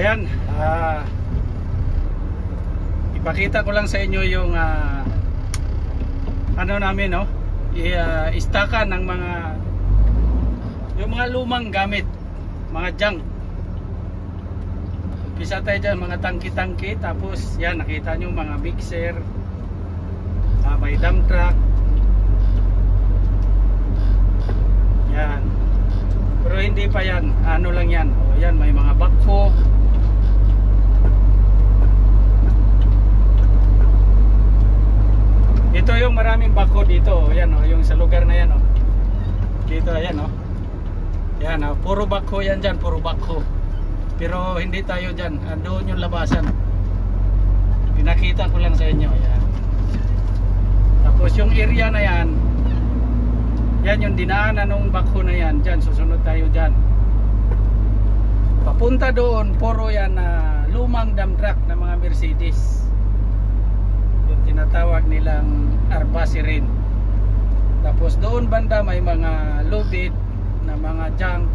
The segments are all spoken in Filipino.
Ayan, ipakita ko lang sa inyo yung ano namin, no? Istakan ng yung mga lumang gamit, mga junk. Umpisa tayo dyan, mga tangki-tangki. Tapos yan, nakita nyo mga mixer, may dump truck. Yan. Pero hindi pa yan, ano lang yan. O yan, may mga backhoe. Ito yung maraming backhoe dito. O yan, o, yung sa lugar na yan. O. Dito, ayan. O. Yan, o, puro backhoe yan dyan, puro backhoe. Pero hindi tayo dyan. Doon yung labasan. Pinakita ko lang sa inyo. Yan. Tapos yung area na yan, yan yung dinaanan ng backhoe na yan. Dyan, susunod tayo dyan. Papunta doon, puro yan lumang dump truck na mga Mercedes. Yung tinatawag nilang Arbasirin. Tapos doon banda may mga loaded na mga junk.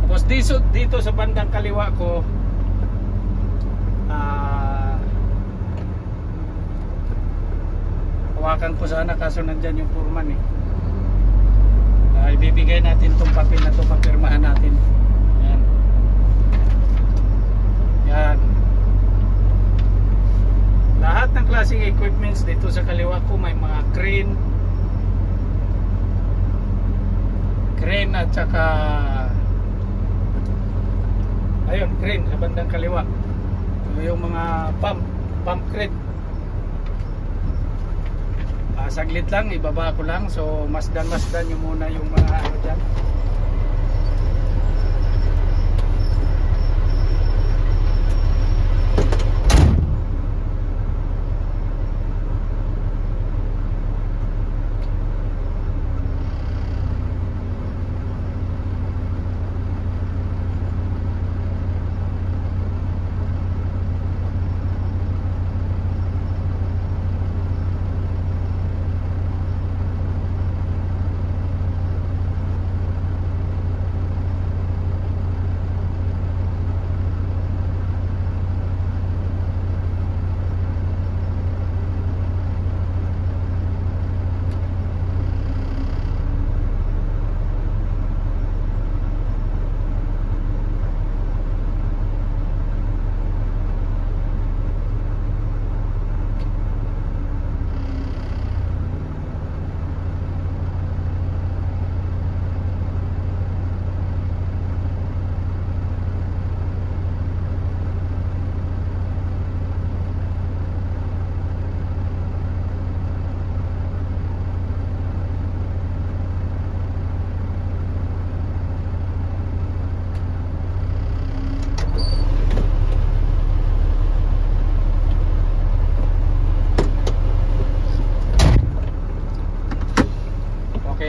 Tapos dito sa bandang kaliwa ko, hawakan ko sana kaso nandyan yung foreman eh. Ibibigay natin tong papel na to, papirmahan natin. Yan. Yan. Lahat ng klaseng equipments dito sa kaliwa ko, may mga crane at saka ayun, crane sa bandang kaliwa. Yung mga pump crane. Saglit lang, ibaba ko lang. So masdan nyo muna yung mga ano dyan.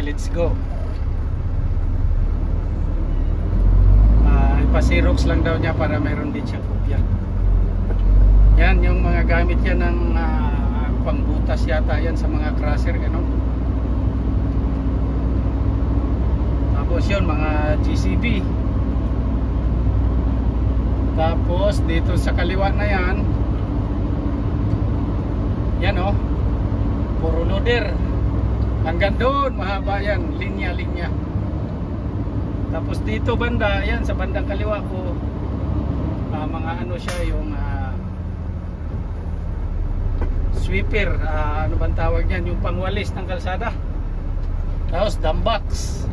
Let's go. Ipasirox lang daw niya para mayroon din siya kopya. Yan yung mga gamit yan ng pangbutas yata yan sa mga crusher, gano'n. Tapos yun, mga GCB. Tapos dito sa kaliwa na yan, yan o, puro loader. Hanggang doon, mahaba yan, linya-linya. Tapos dito banda, yan sa bandang kaliwa ko, mga ano siya, yung sweeper, ano bang tawag yan, yung pangwalis ng kalsada. Tapos dump box.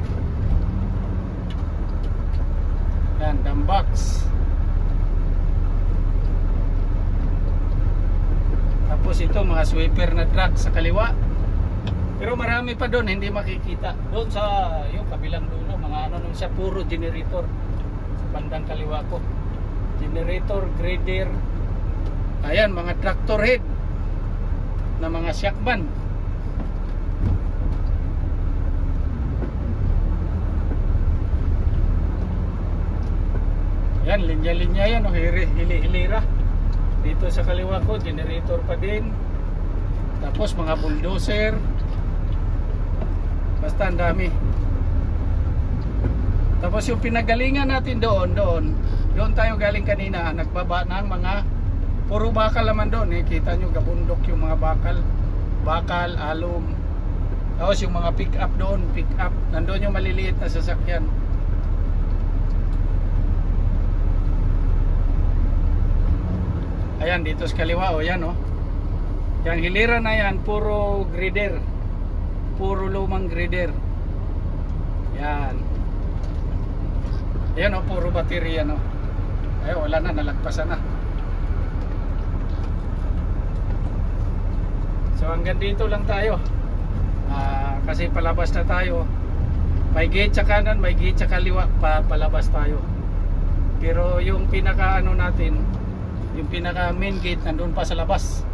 Yan, dump box. Tapos ito, mga sweeper na truck sa kaliwa. Pero marami pa doon, hindi makikita. Doon sa yung kabilang dulo, mga ano nung siya, puro generator. Sa bandang kaliwa ko. Generator, grader. Ayan, mga tractor head na mga shockman. Yan, linya-linya yan, hilira. Dito sa kaliwa ko, generator pa din. Tapos mga bulldozer. Basta ang dami. Tapos yung pinagalingan natin doon tayo galing kanina, nagbaba ng mga puro bakal naman doon eh. Kita nyo gabundok yung mga bakal, alum. Tapos yung mga pick up doon, nandoon yung maliliit na sasakyan. Ayan, dito sa kaliwa, o yan, o. Yan, hiliran na yan, puro grader. Puro lumang grader. Yan. Ayan, o, puro baterya, no. Ay, wala na, nalagpasan na. So, hanggang dito lang tayo. Kasi palabas na tayo. May gate sa kanan, may gate sa kaliwa, palabas tayo. Pero yung pinaka ano natin, yung pinaka main gate nandun pa sa labas.